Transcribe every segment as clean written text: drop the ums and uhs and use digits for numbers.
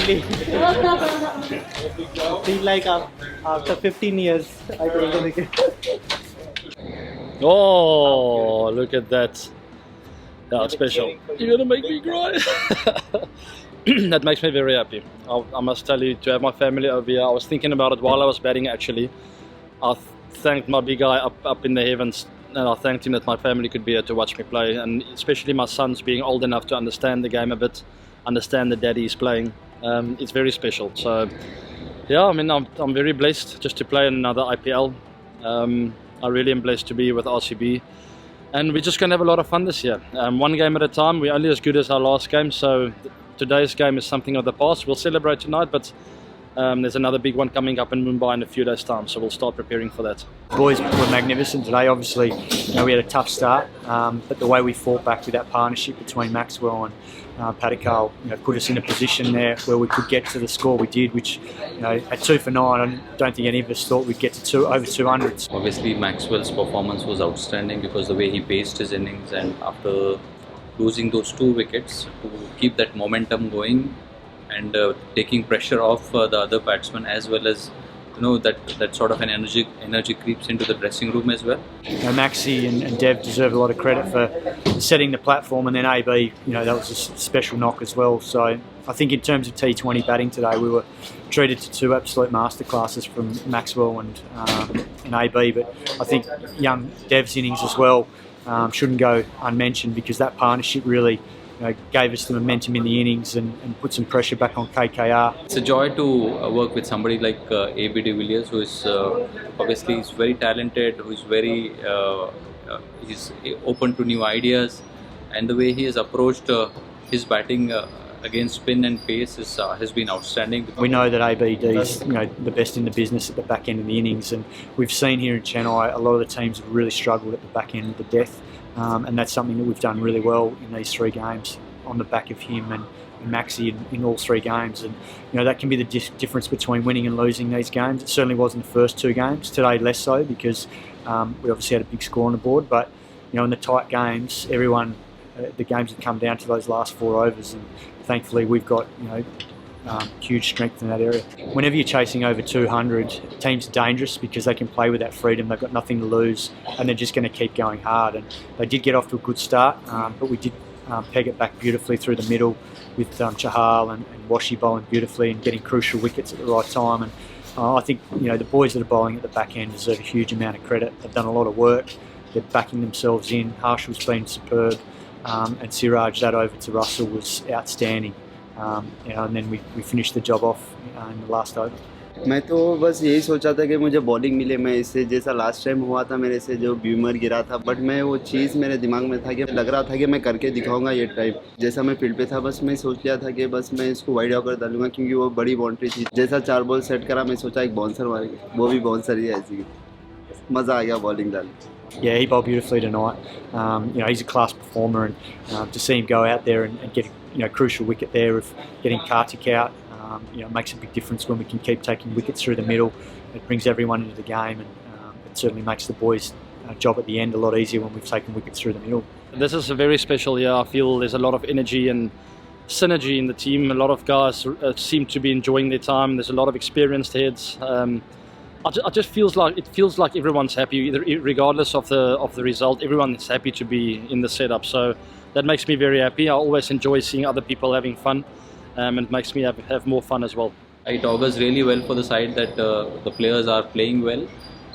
finally. I feel like after 15 years, I got into the game. Oh, look at that. That's special. You're gonna make me cry. That makes me very happy. I must tell you, to have my family over here, I was thinking about it while I was batting actually. I thanked my big guy up in the heavens, and I thanked him that my family could be here to watch me play, and especially my sons being old enough to understand the game a bit, understand that daddy is playing. It's very special. So yeah, I mean, I'm very blessed just to play in another IPL. I really am blessed to be with RCB, and we're just going to have a lot of fun this year. One game at a time. We're only as good as our last game, so today's game is something of the past. We'll celebrate tonight, but there's another big one coming up in Mumbai in a few days' time, so we'll start preparing for that. The boys were magnificent today. Obviously, we had a tough start, but the way we fought back with that partnership between Maxwell and Padikal, put us in a position there where we could get to the score we did, which, at 2 for 9, I don't think any of us thought we'd get to over 200. Obviously, Maxwell's performance was outstanding because the way he paced his innings, and after losing those 2 wickets, to keep that momentum going and taking pressure off the other batsmen, as well as that sort of an energy creeps into the dressing room as well. Maxi and Dev deserve a lot of credit for setting the platform, and then AB, that was a special knock as well. So I think in terms of T20 batting today, we were treated to 2 absolute masterclasses from Maxwell and AB. But I think young Dev's innings as well shouldn't go unmentioned, because that partnership really gave us the momentum in the innings and put some pressure back on KKR. It's a joy to work with somebody like AB de Villiers, who is obviously is very talented, who is very he's open to new ideas, and the way he has approached his batting against spin and pace has been outstanding. We know that ABD is the best in the business at the back end of the innings, and we've seen here in Chennai a lot of the teams have really struggled at the back end of the death. And that's something that we've done really well in these 3 games on the back of him and Maxi in all 3 games. And that can be the difference between winning and losing these games. It certainly was in the first 2 games. Today less so, because we obviously had a big score on the board. But in the tight games, the games have come down to those last 4 overs, and thankfully we've got huge strength in that area. Whenever you're chasing over 200, teams are dangerous because they can play with that freedom. They've got nothing to lose, and they're just going to keep going hard. And they did get off to a good start, but we did peg it back beautifully through the middle with Chahal and Washi bowling beautifully and getting crucial wickets at the right time. And I think the boys that are bowling at the back end deserve a huge amount of credit. They've done a lot of work. They're backing themselves in. Harshal's been superb, and Siraj, that over to Russell was outstanding. And then we finished the job off in the last over. मैं तो बस यही सोचा था कि मुझे bowling मिले, मैं इससे जैसा लास्ट टाइम हुआ था मेरे से जो ब्यूमर गिरा था, बट मैं वो चीज़ मेरे दिमाग में था कि लग रहा था कि मैं करके दिखाऊंगा ये टाइम। जैसा मैं फील्ड पे था, बस मैं सोच लिया था कि बस मैं इसको वाइड ऑकर डालूंगा, क्योंकि वो बड़ी बाउंड्री थी। जैसा 4 बॉल सेट करा, मैं सोचा एक बाउंसर मारेंगे, वो भी बाउंसर ही ऐसी। मज़ा आ गया बॉलिंग डालने। Yeah, he bowled beautifully tonight. He's a class performer, and to see him go out there and get a crucial wicket there of getting Kartik out, it makes a big difference when we can keep taking wickets through the middle. It brings everyone into the game, and it certainly makes the boys' job at the end a lot easier when we've taken wickets through the middle. This is a very special year. I feel there's a lot of energy and synergy in the team. A lot of guys seem to be enjoying their time. There's a lot of experienced heads. It just feels like everyone's happy, regardless of the result. Everyone is happy to be in the setup, so that makes me very happy. I always enjoy seeing other people having fun, and it makes me have more fun as well. It augurs really well for the side that the players are playing well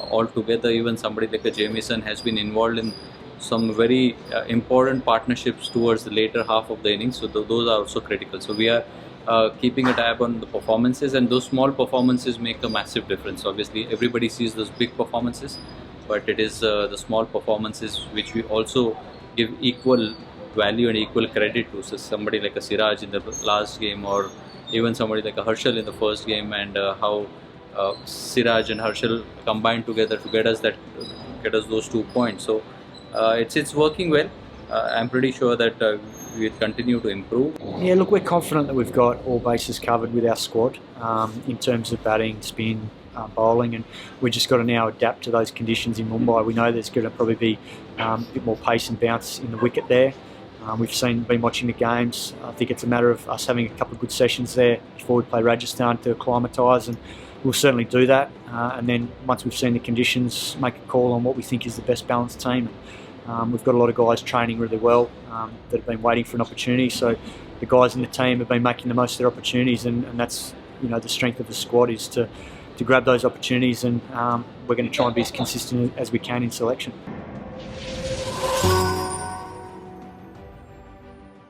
all together. Even somebody like a Jamieson has been involved in some very important partnerships towards the later half of the innings, so those are also critical. So we are keeping a tab on the performances, and those small performances make a massive difference. Obviously everybody sees those big performances, but it is the small performances which we also give equal value and equal credit to. So somebody like a Siraj in the last game, or even somebody like a Harshal in the first game, and how Siraj and Harshal combined together to get us those 2 points. So it's working well. I'm pretty sure that we'll continue to improve. Yeah, look, we're confident that we've got all bases covered with our squad in terms of batting, spin, bowling, and we've just got to now adapt to those conditions in Mumbai. We know there's going to probably be a bit more pace and bounce in the wicket there. We've been watching the games. I think it's a matter of us having a couple of good sessions there before we play Rajasthan to acclimatise, and we'll certainly do that. And then once we've seen the conditions, make a call on what we think is the best balanced team. We've got a lot of guys training really well that have been waiting for an opportunity. So the guys in the team have been making the most of their opportunities, and that's the strength of the squad is to grab those opportunities, and we're going to try and be as consistent as we can in selection.